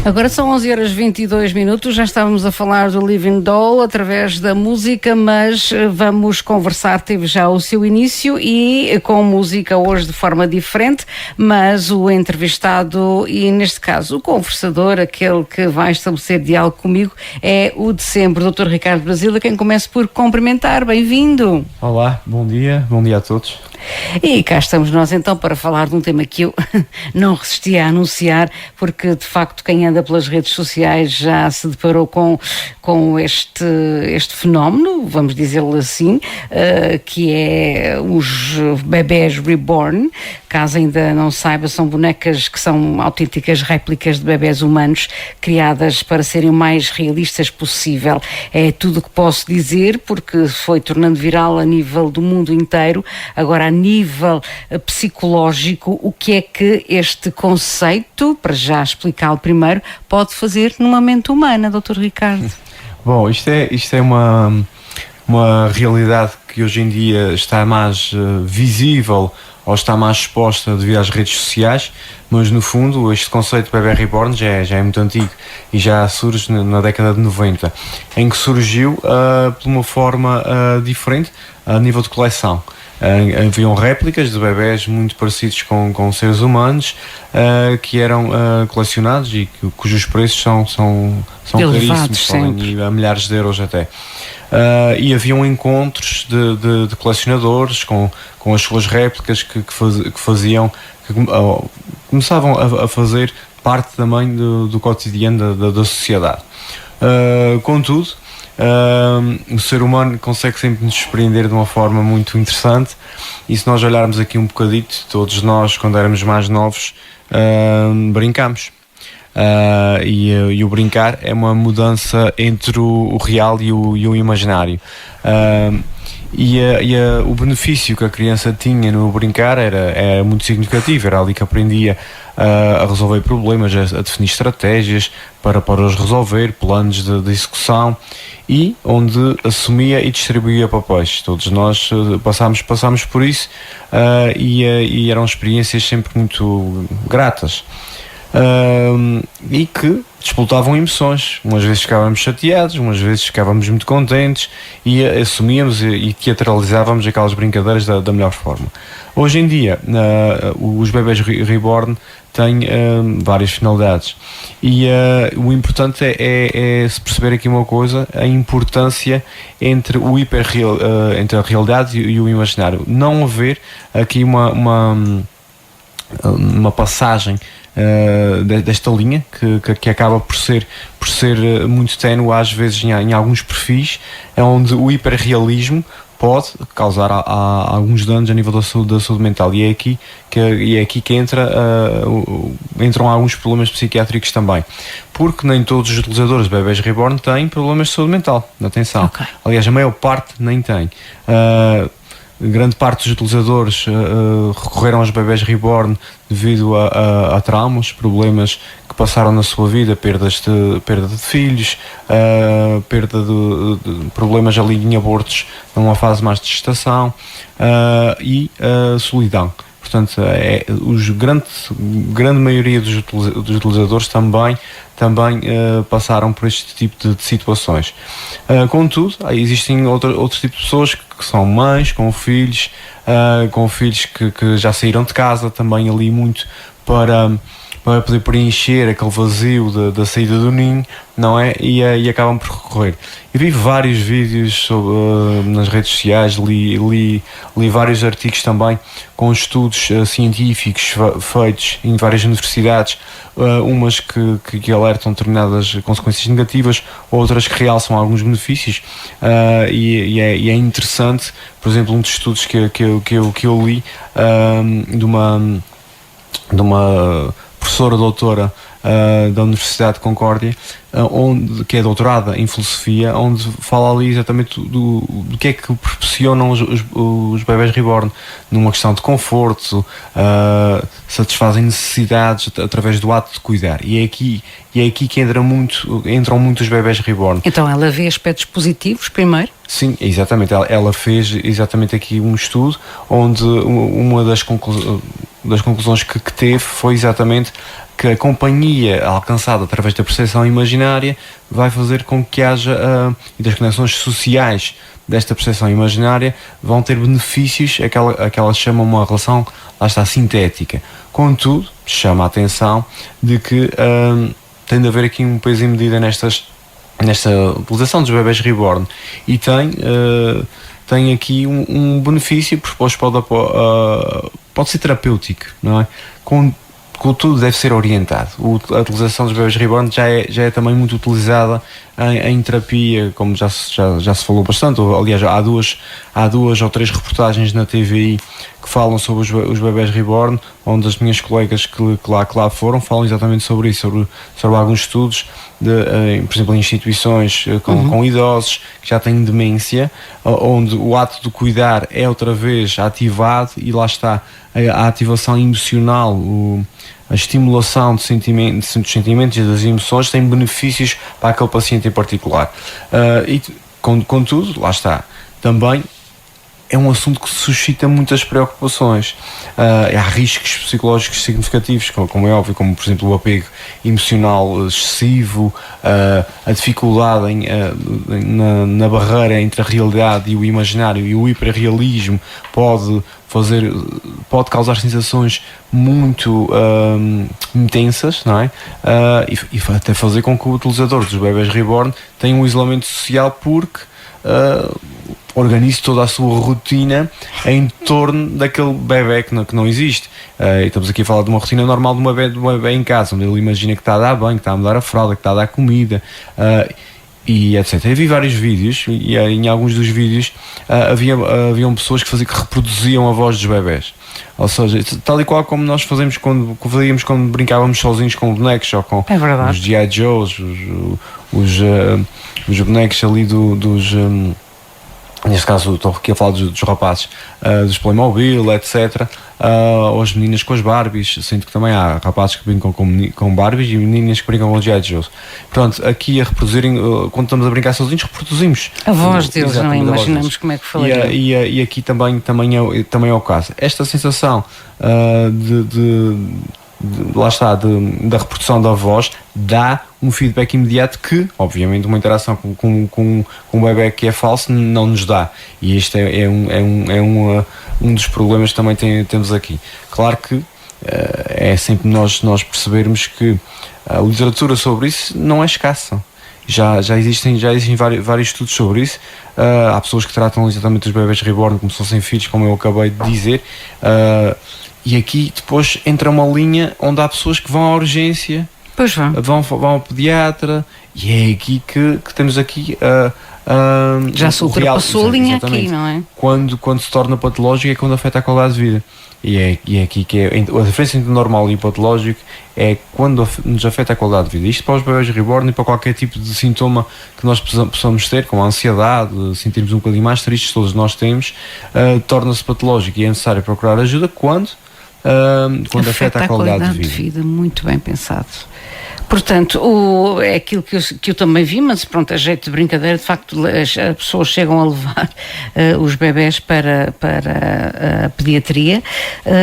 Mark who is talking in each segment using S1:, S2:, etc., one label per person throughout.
S1: Agora são 11h22, já estávamos a falar do Living Doll através da música, mas vamos conversar, teve já o seu início e com música hoje de forma diferente, mas o entrevistado e neste caso o conversador, aquele que vai estabelecer diálogo comigo, é o de sempre, Dr. Ricardo Brasil, a quem começo por cumprimentar. Bem-vindo!
S2: Olá, bom dia a todos.
S1: E cá estamos nós então para falar de um tema que eu não resisti a anunciar, porque de facto quem anda pelas redes sociais já se deparou com este fenómeno, vamos dizê-lo assim, que é os bebés reborn. Caso ainda não saiba, são bonecas que são autênticas réplicas de bebés humanos, criadas para serem o mais realistas possível. É tudo o que posso dizer, porque foi tornando viral a nível do mundo inteiro. Agora, a nível psicológico, o que é que este conceito, para já explicá-lo primeiro, pode fazer numa mente humana, Dr. Ricardo?
S2: Bom, isto é uma realidade que hoje em dia está mais visível ou está mais exposta devido às redes sociais, mas no fundo este conceito de bebê reborn já é muito antigo e já surge na década de 90, em que surgiu de uma forma diferente a nível de coleção. Haviam réplicas de bebés muito parecidos com seres humanos que eram colecionados e cujos preços são caríssimos, podem ir a milhares de euros até. E haviam encontros de colecionadores com as suas réplicas que começavam a fazer parte também do cotidiano da sociedade. Contudo, o ser humano consegue sempre nos surpreender de uma forma muito interessante, e se nós olharmos aqui um bocadito, todos nós quando éramos mais novos brincámos. E o brincar é uma mudança entre o real e o imaginário. O benefício que a criança tinha no brincar era muito significativo. Era ali que aprendia a resolver problemas, a definir estratégias para os resolver, planos de execução, e onde assumia e distribuía papéis. Todos nós passámos por isso, e eram experiências sempre muito gratas. E que disputavam emoções. Umas vezes ficávamos chateados, umas vezes ficávamos muito contentes e assumíamos e teatralizávamos aquelas brincadeiras da melhor forma. Hoje em dia, os bebés reborn têm várias finalidades, e o importante é se perceber aqui uma coisa: a importância entre entre a realidade e o imaginário. Não haver aqui uma passagem desta linha que acaba por ser muito ténue às vezes em alguns perfis, onde o hiperrealismo pode causar alguns danos a nível da saúde mental, e é aqui que entram alguns problemas psiquiátricos também, porque nem todos os utilizadores de bebés reborn têm problemas de saúde mental. Atenção, okay. Aliás, a maior parte nem tem. Grande parte dos utilizadores recorreram aos bebés reborn devido a traumas, problemas que passaram na sua vida, perda de filhos, perda de problemas ali em abortos numa fase mais de gestação, e solidão. Portanto, grande maioria dos utilizadores também passaram por este tipo de situações. Contudo, existem outros tipos de pessoas que são mães, com filhos que já saíram de casa, também ali muito para poder preencher aquele vazio da saída do ninho, não é? E acabam por recorrer. Eu vi vários vídeos nas redes sociais, li vários artigos também com estudos científicos feitos em várias universidades, umas que alertam determinadas consequências negativas, outras que realçam alguns benefícios, e é interessante, por exemplo, um dos estudos que eu li de uma professora doutora da Universidade de Concórdia, que é doutorada em filosofia, onde fala ali exatamente do que é que proporcionam os bebés reborn, numa questão de conforto, satisfazem necessidades através do ato de cuidar, e é aqui que entram muito os bebés reborn.
S1: Então ela vê aspectos positivos primeiro?
S2: Sim, exatamente. Ela fez exatamente aqui um estudo onde uma das conclusões, das conclusões que teve foi exatamente que a companhia alcançada através da percepção imaginária vai fazer com que haja, e das conexões sociais desta percepção imaginária vão ter benefícios, aquela chama uma relação, lá está, sintética. Contudo, chama a atenção de que tem de haver aqui um peso e medida nesta utilização dos bebés reborn, e tem aqui um benefício, porque pode ser terapêutico, não é? Contudo, deve ser orientado. A utilização dos bebés reborn já é também muito utilizada em terapia, como já se falou bastante. Aliás, há duas ou três reportagens na TVI que falam sobre os bebés reborn, onde as minhas colegas que lá foram falam exatamente sobre isso, sobre alguns estudos, por exemplo, em instituições com idosos que já têm demência, onde o ato de cuidar é outra vez ativado, e lá está a ativação emocional, a estimulação dos sentimentos e das emoções tem benefícios para aquele paciente em particular. Contudo, lá está, também é um assunto que suscita muitas preocupações. Há riscos psicológicos significativos, como é óbvio, como por exemplo o apego emocional excessivo, a dificuldade na barreira entre a realidade e o imaginário, e o hiperrealismo pode causar sensações muito intensas, não é? E até fazer com que o utilizador dos bebés reborn tenha um isolamento social, porque organize toda a sua rotina em torno daquele bebé que não existe. Estamos aqui a falar de uma rotina normal de um bebé em casa, onde ele imagina que está a dar banho, que está a mudar a fralda, que está a dar comida, e etc. Eu vi vários vídeos, e em alguns dos vídeos haviam pessoas que reproduziam a voz dos bebés. Ou seja, tal e qual como nós fazíamos quando brincávamos sozinhos com bonecos, ou com os G.I. Joes, os bonecos ali neste caso estou aqui a falar dos rapazes, dos Playmobil, etc., ou as meninas com as Barbies. Sinto que também há rapazes que brincam com Barbies e meninas que brincam com os G.I. Joes. Pronto, aqui a reproduzirem, quando estamos a brincar sozinhos, reproduzimos
S1: a voz deles, não imaginamos como é que falaria.
S2: E aqui também é o caso. Esta sensação lá está, da reprodução da voz, dá um feedback imediato que, obviamente, uma interação com um bebé que é falso não nos dá. E este é um dos problemas que também temos aqui. Claro que é sempre nós percebermos que a literatura sobre isso não é escassa. Já existem vários estudos sobre isso. Há pessoas que tratam exatamente os bebés reborn como se fossem filhos, como eu acabei de dizer. E aqui depois entra uma linha onde há pessoas que vão à urgência, vão ao pediatra, e é aqui que temos aqui
S1: já se ultrapassou a linha aqui, não é?
S2: Quando se torna patológico é quando afeta a qualidade de vida. E é aqui que a diferença entre o normal e o patológico é quando nos afeta a qualidade de vida. Isto para os bebés reborn e para qualquer tipo de sintoma que nós possamos ter, como a ansiedade, sentirmos um bocadinho mais tristes, todos nós temos, torna-se patológico, e é necessário procurar ajuda quando afeta a qualidade de vida.
S1: Muito bem pensado. Portanto, é aquilo que eu também vi, mas pronto, a jeito de brincadeira, de facto, as pessoas chegam a levar os bebés para a pediatria,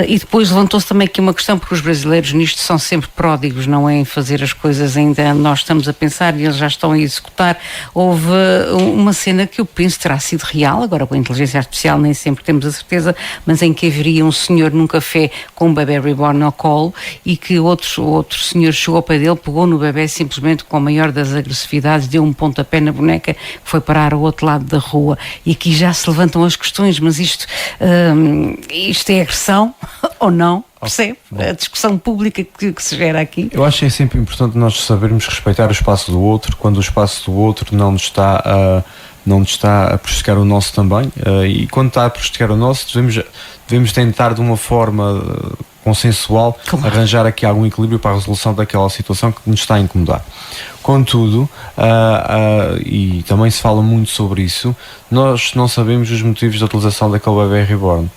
S1: e depois levantou-se também aqui uma questão, porque os brasileiros nisto são sempre pródigos, não é em fazer as coisas ainda nós estamos a pensar e eles já estão a executar. Houve uma cena que eu penso terá sido real, agora com a inteligência artificial nem sempre temos a certeza, mas em que haveria um senhor num café com um bebé reborn ao colo, e que outro senhor chegou ao pé dele, pegou no bebé, simplesmente com a maior das agressividades, deu um pontapé na boneca que foi parar ao outro lado da rua. E aqui já se levantam as questões, mas isto é agressão ou não? Percebe? A discussão pública que se gera aqui.
S2: Eu acho que é sempre importante nós sabermos respeitar o espaço do outro, quando o espaço do outro não nos está a prejudicar o nosso também, e quando está a prejudicar o nosso, devemos tentar de uma forma consensual, arranjar aqui algum equilíbrio para a resolução daquela situação que nos está a incomodar. Contudo, e também se fala muito sobre isso, nós não sabemos os motivos da utilização daquele bebê reborn,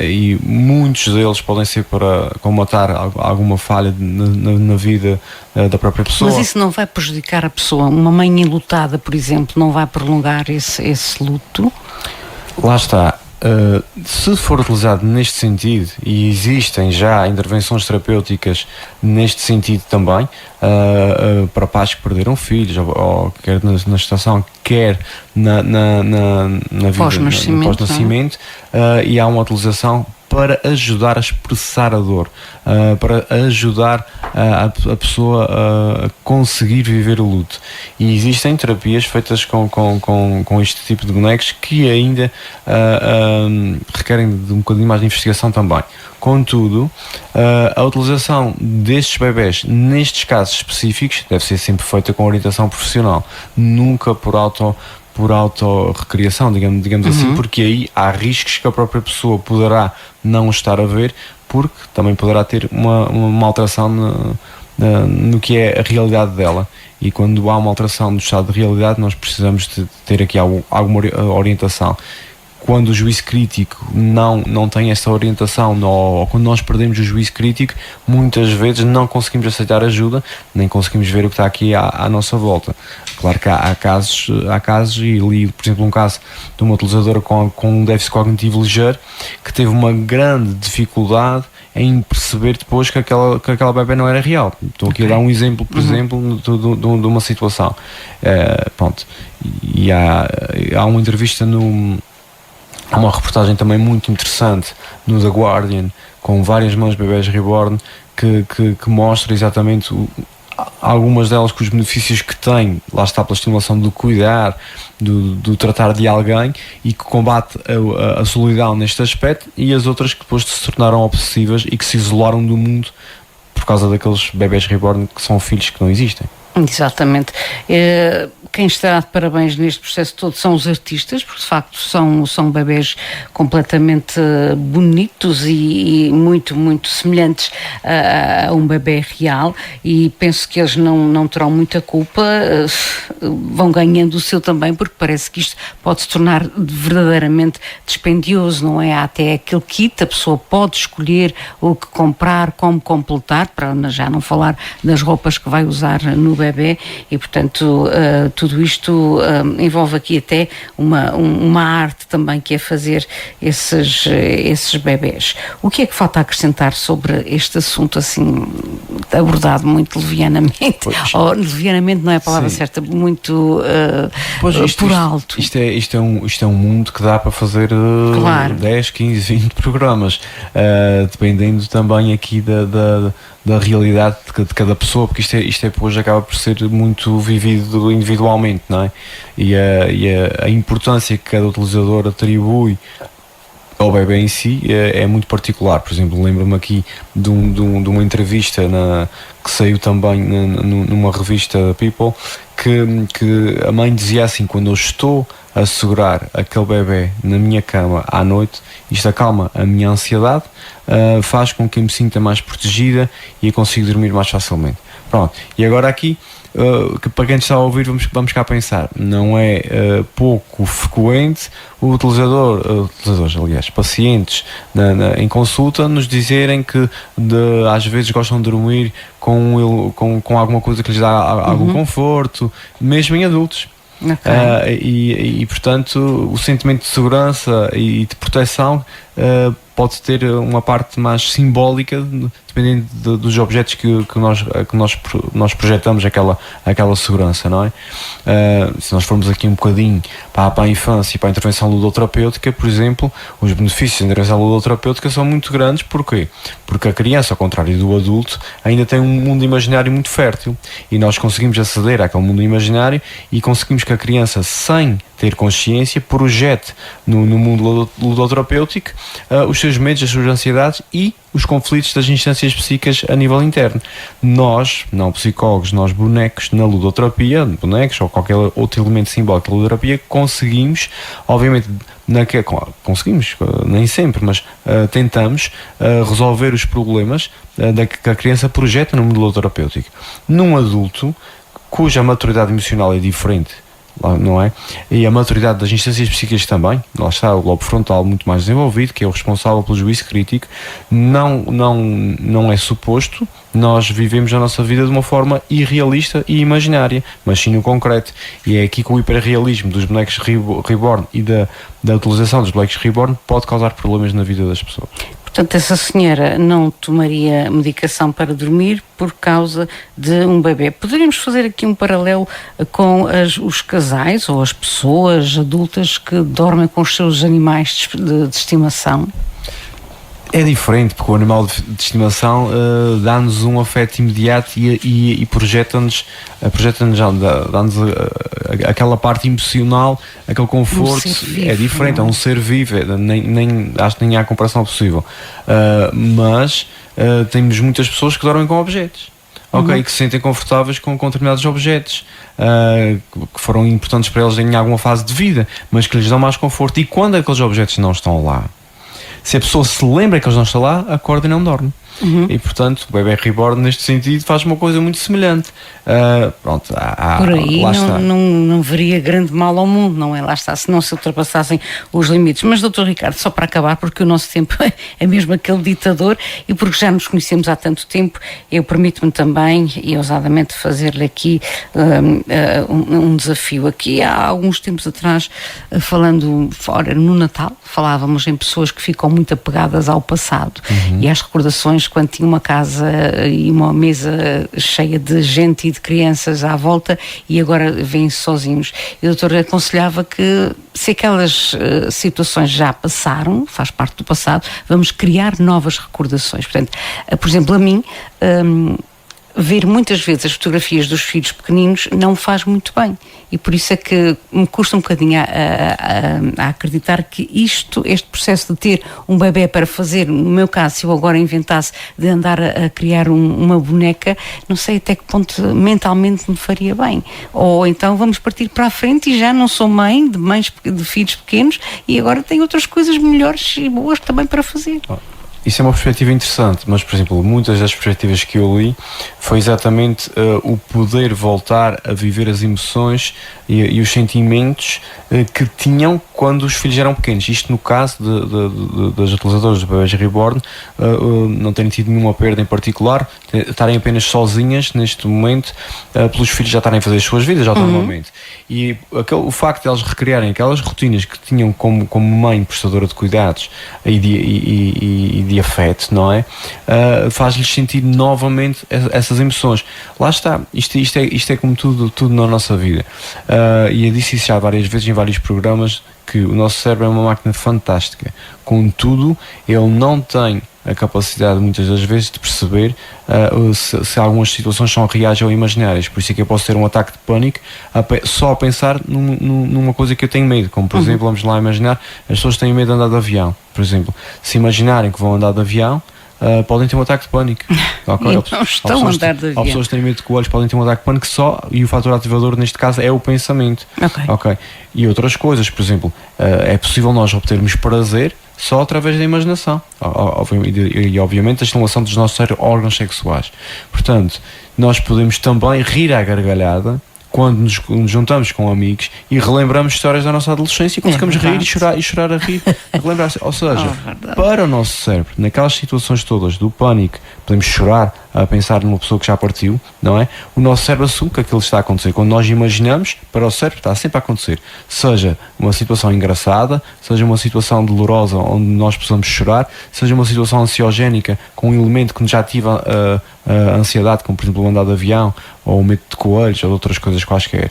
S2: e muitos deles podem ser para comatar alguma falha na vida da própria pessoa.
S1: Mas isso não vai prejudicar a pessoa? Uma mãe enlutada, por exemplo, não vai prolongar esse luto?
S2: Lá está. Se for utilizado neste sentido, e existem já intervenções terapêuticas neste sentido também, para pais que perderam filhos, ou quer na gestação, quer na vida pós-nascimento, e há uma utilização para ajudar a expressar a dor, para ajudar a pessoa a conseguir viver o luto. E existem terapias feitas com este tipo de bonecos que ainda requerem de um bocadinho mais de investigação também. Contudo, a utilização destes bebés nestes casos específicos deve ser sempre feita com orientação profissional, nunca por autorrecriação, digamos assim, porque aí há riscos que a própria pessoa poderá não estar a ver, porque também poderá ter uma alteração no que é a realidade dela. E quando há uma alteração do estado de realidade, nós precisamos de ter aqui alguma orientação. Quando o juízo crítico não tem essa orientação, ou quando nós perdemos o juízo crítico, muitas vezes não conseguimos aceitar ajuda, nem conseguimos ver o que está aqui à nossa volta. Claro que há casos, e li, por exemplo, um caso de uma utilizadora com um déficit cognitivo ligeiro, que teve uma grande dificuldade em perceber depois que aquela bebé não era real. Estou aqui a dar um exemplo, por exemplo, de uma situação. Pronto. E há uma entrevista há uma reportagem também muito interessante no The Guardian, com várias mães de bebés reborn, que mostra exatamente algumas delas com os benefícios que têm, lá está, pela estimulação do cuidar, do tratar de alguém, e que combate a solidão neste aspecto, e as outras que depois se tornaram obsessivas e que se isolaram do mundo por causa daqueles bebés reborn que são filhos que não existem.
S1: Exatamente. Quem está de parabéns neste processo todo são os artistas, porque de facto são bebés completamente bonitos e muito, muito semelhantes a um bebé real, e penso que eles não terão muita culpa, vão ganhando o seu também, porque parece que isto pode se tornar verdadeiramente dispendioso, não é? Há até aquele kit, a pessoa pode escolher o que comprar, como completar, para já não falar das roupas que vai usar no bebé, e portanto tudo isto envolve aqui até uma arte também, que é fazer esses bebés. O que é que falta acrescentar sobre este assunto, assim, abordado muito levianamente? Ou levianamente não é a palavra certa, muito por alto.
S2: Isto é um mundo que dá para fazer
S1: claro.
S2: 10, 15, 20 programas, dependendo também aqui da realidade de cada pessoa, porque isto depois acaba por ser muito vivido individualmente, não é? E a importância que cada utilizador atribui ao bebê em si é muito particular. Por exemplo, lembro-me aqui de uma entrevista que saiu também numa revista People, que a mãe dizia assim: quando eu estou a segurar aquele bebê na minha cama à noite, isto acalma a minha ansiedade, faz com que eu me sinta mais protegida e eu consigo dormir mais facilmente. Pronto, e agora aqui, para quem está a ouvir, vamos cá pensar, não é pouco frequente utilizadores, aliás, pacientes em consulta nos dizerem que às vezes gostam de dormir com alguma coisa que lhes dá algum conforto, mesmo em adultos. Okay. E portanto o sentimento de segurança e de proteção pode ter uma parte mais simbólica, dependendo dos objetos que nós projetamos aquela segurança, não é? Se nós formos aqui um bocadinho para a infância e para a intervenção ludoterapêutica, por exemplo, os benefícios da intervenção ludoterapêutica são muito grandes. Porquê? Porque a criança, ao contrário do adulto, ainda tem um mundo imaginário muito fértil, e nós conseguimos aceder àquele mundo imaginário e conseguimos que a criança, sem ter consciência, projete no mundo ludoterapêutico os seus medos, as suas ansiedades e os conflitos das instâncias psíquicas a nível interno. Nós, não psicólogos, nós bonecos, na ludoterapia, bonecos ou qualquer outro elemento simbólico da ludoterapia, conseguimos, obviamente, conseguimos, nem sempre, mas tentamos resolver os problemas que a criança projeta no mundo ludoterapêutico. Num adulto, cuja maturidade emocional é diferente, não é? E a maturidade das instâncias psíquicas também, lá está o lobo frontal muito mais desenvolvido, que é o responsável pelo juízo crítico, não é suposto nós vivemos a nossa vida de uma forma irrealista e imaginária, mas sim no concreto. E é aqui que o hiperrealismo dos bonecos reborn e da utilização dos bonecos reborn pode causar problemas na vida das pessoas.
S1: Portanto, essa senhora não tomaria medicação para dormir por causa de um bebê. Poderíamos fazer aqui um paralelo com os casais ou as pessoas adultas que dormem com os seus animais de estimação?
S2: É diferente, porque o animal de estimação dá-nos um afeto imediato e projeta-nos dá-nos aquela parte emocional, aquele conforto.
S1: Vivo,
S2: é diferente, não? É um ser vivo, acho que nem há comparação possível. Mas temos muitas pessoas que dormem com objetos. Ok, que se sentem confortáveis com determinados objetos que foram importantes para eles em alguma fase de vida, mas que lhes dão mais conforto. E quando aqueles objetos não estão lá, se a pessoa se lembra que eles não estão lá, acorda e não dorme. E portanto o bebê reborn neste sentido faz uma coisa muito semelhante. Pronto,
S1: por aí não veria grande mal ao mundo, não é? Lá está, se não se ultrapassassem os limites. Mas doutor Ricardo, só para acabar, porque o nosso tempo é mesmo aquele ditador e porque já nos conhecemos há tanto tempo, eu permito-me também e ousadamente fazer-lhe aqui um desafio. Aqui há alguns tempos atrás, falando fora no Natal, falávamos em pessoas que ficam muito apegadas ao passado e às recordações quando tinha uma casa e uma mesa cheia de gente e de crianças à volta e agora vêm-se sozinhos. E o doutor aconselhava que se aquelas situações já passaram, faz parte do passado, vamos criar novas recordações. Portanto, por exemplo, a mim, ver muitas vezes as fotografias dos filhos pequeninos não faz muito bem e por isso é que me custa um bocadinho a acreditar que este processo de ter um bebê para fazer, no meu caso, se eu agora inventasse de andar a criar uma boneca, não sei até que ponto mentalmente me faria bem. Ou então vamos partir para a frente e já não sou mãe de filhos pequenos e agora tenho outras coisas melhores e boas também para fazer.
S2: Isso é uma perspectiva interessante, mas, por exemplo, muitas das perspectivas que eu li foi exatamente o poder voltar a viver as emoções e os sentimentos que tinham quando os filhos eram pequenos. Isto no caso das utilizadoras do bebês reborn, não terem tido nenhuma perda em particular, estarem apenas sozinhas neste momento, pelos filhos já estarem a fazer as suas vidas autonomamente. E o facto de elas recriarem aquelas rotinas que tinham como mãe prestadora de cuidados e de afeto, não é? Faz-lhes sentir novamente essas emoções. Lá está, isto é como tudo na nossa vida. E eu disse isso já várias vezes em vários programas, que o nosso cérebro é uma máquina fantástica. Contudo, ele não tem a capacidade muitas das vezes de perceber se algumas situações são reais ou imaginárias. Por isso é que eu posso ter um ataque de pânico só a pensar numa coisa que eu tenho medo, como por exemplo, vamos lá imaginar, as pessoas têm medo de andar de avião, por exemplo. Se imaginarem que vão andar de avião, podem ter um ataque de pânico. Okay?
S1: Não estão a andar de avião.
S2: As pessoas que têm medo de coelhos podem ter um ataque de pânico só, e o fator ativador neste caso é o pensamento. Okay. E outras coisas, por exemplo, é possível nós obtermos prazer só através da imaginação e obviamente da estimulação dos nossos órgãos sexuais. Portanto, nós podemos também rir à gargalhada quando nos juntamos com amigos e relembramos histórias da nossa adolescência e conseguimos rir e chorar a rir, relembrar-se. Ou seja, para o nosso cérebro, naquelas situações todas do pânico, podemos chorar a pensar numa pessoa que já partiu, não é? O nosso cérebro assume que aquilo está a acontecer. Quando nós imaginamos, para o cérebro está sempre a acontecer. Seja uma situação engraçada, seja uma situação dolorosa onde nós possamos chorar, seja uma situação ansiogénica com um elemento que nos ativa a ansiedade, como por exemplo o andar de avião, ou o medo de coelhos, ou de outras coisas quaisquer.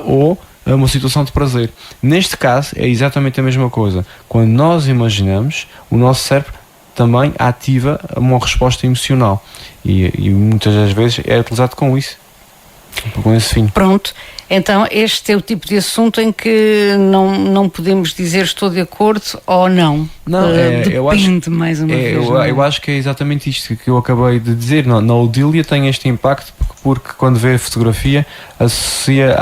S2: Ou uma situação de prazer. Neste caso é exatamente a mesma coisa. Quando nós imaginamos, o nosso cérebro também ativa uma resposta emocional e muitas das vezes é utilizado com isso, com esse fim.
S1: Pronto, então este é o tipo de assunto em que não podemos dizer estou de acordo ou não. Não, depende mais uma vez.
S2: Eu acho que é exatamente isto que eu acabei de dizer. Na Odília tem este impacto porque quando vê a fotografia associa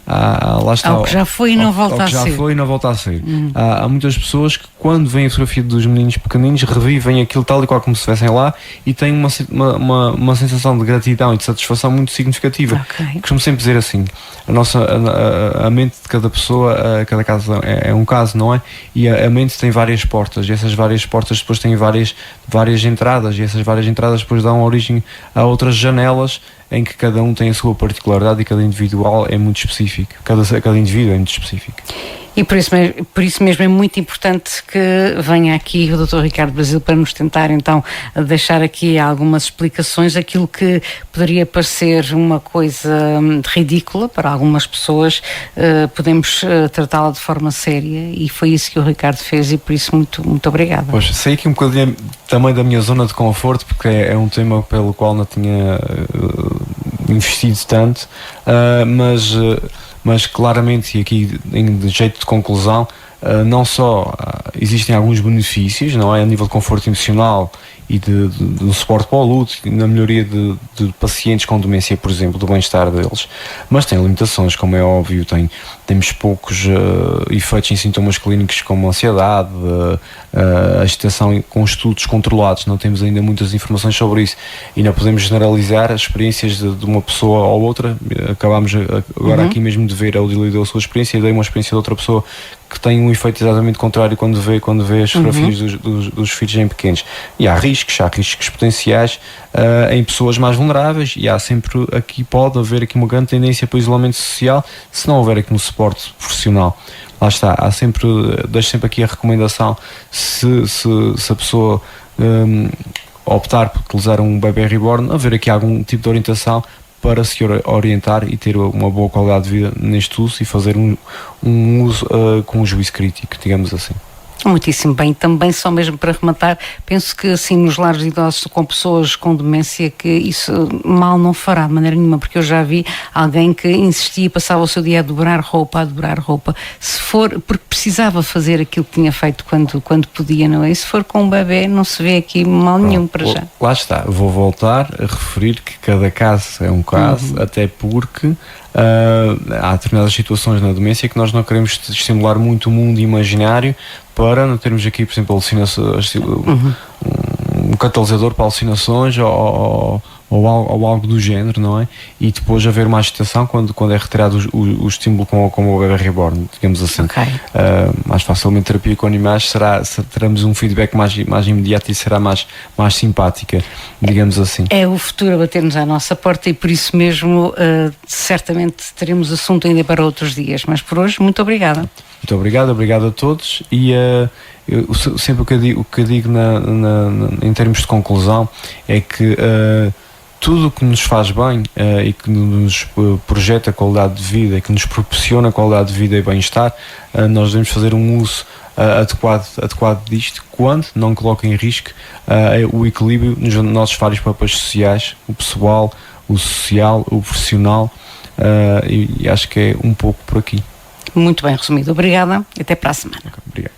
S2: lá está,
S1: ao que já foi e não volta a ser.
S2: Ao que já foi e não volta a ser. Há muitas pessoas que, quando veem a fotografia dos meninos pequeninos, revivem aquilo tal e qual como se estivessem lá e têm uma sensação de gratidão e de satisfação muito significativa.
S1: Okay.
S2: Costumo sempre dizer assim, a mente de cada pessoa, cada caso é um caso, não é? E a mente tem várias portas, e essas várias portas depois têm várias entradas, e essas várias entradas depois dão origem a outras janelas em que cada um tem a sua particularidade e cada individual é muito específico, cada indivíduo é muito específico.
S1: E por isso mesmo é muito importante que venha aqui o Dr. Ricardo Brasil para nos tentar então deixar aqui algumas explicações daquilo que poderia parecer uma coisa ridícula para algumas pessoas, podemos tratá-la de forma séria, e foi isso que o Ricardo fez, e por isso muito obrigada.
S2: Pois, saí aqui um bocadinho também da minha zona de conforto, porque é um tema pelo qual não tinha investido tanto, mas claramente, e aqui de jeito de conclusão, não só existem alguns benefícios, não é, a nível de conforto emocional e de suporte para o luto, na melhoria de pacientes com demência, por exemplo, do bem-estar deles, mas tem limitações, como é óbvio. Temos poucos efeitos em sintomas clínicos como ansiedade, agitação, com estudos controlados. Não temos ainda muitas informações sobre isso e não podemos generalizar as experiências de uma pessoa ou outra. Acabámos agora aqui mesmo de ver, a Odília deu a sua experiência e dei uma experiência de outra pessoa que tem um efeito exatamente contrário quando vê as fotografias dos filhos em pequenos. E há riscos potenciais em pessoas mais vulneráveis, e há sempre pode haver aqui uma grande tendência para o isolamento social se não houver aqui um suporte profissional. Lá está, deixo sempre aqui a recomendação, se a pessoa optar por utilizar um bebê reborn, haver aqui algum tipo de orientação para se orientar e ter uma boa qualidade de vida neste uso, e fazer um uso com um juízo crítico, digamos assim.
S1: Muitíssimo bem. Também, só mesmo para rematar, penso que assim nos lares de idosos com pessoas com demência, que isso mal não fará de maneira nenhuma, porque eu já vi alguém que insistia e passava o seu dia a dobrar roupa, se for, porque precisava fazer aquilo que tinha feito quando podia, não é? E se for com um bebê, não se vê aqui mal nenhum para já.
S2: Lá está, vou voltar a referir que cada caso é um caso, até porque há determinadas situações na demência que nós não queremos estimular muito o mundo imaginário para não termos aqui, por exemplo, um catalisador para alucinações ou algo do género, não é? E depois haver uma agitação quando é retirado o estímulo como o bebê reborn, digamos assim.
S1: Okay.
S2: Mais facilmente terapia com animais teremos um feedback mais imediato e será mais simpática, digamos assim.
S1: É o futuro a bater-nos à nossa porta, e por isso mesmo certamente teremos assunto ainda para outros dias, mas por hoje, muito obrigada.
S2: Muito obrigado a todos, e sempre o que eu digo em termos de conclusão é que tudo o que nos faz bem e que nos projeta qualidade de vida e que nos proporciona qualidade de vida e bem-estar, nós devemos fazer um uso adequado disto, quando não coloca em risco o equilíbrio nos nossos vários papéis sociais, o pessoal, o social, o profissional, e acho que é um pouco por aqui.
S1: Muito bem resumido. Obrigada e até para a semana.
S2: Obrigado.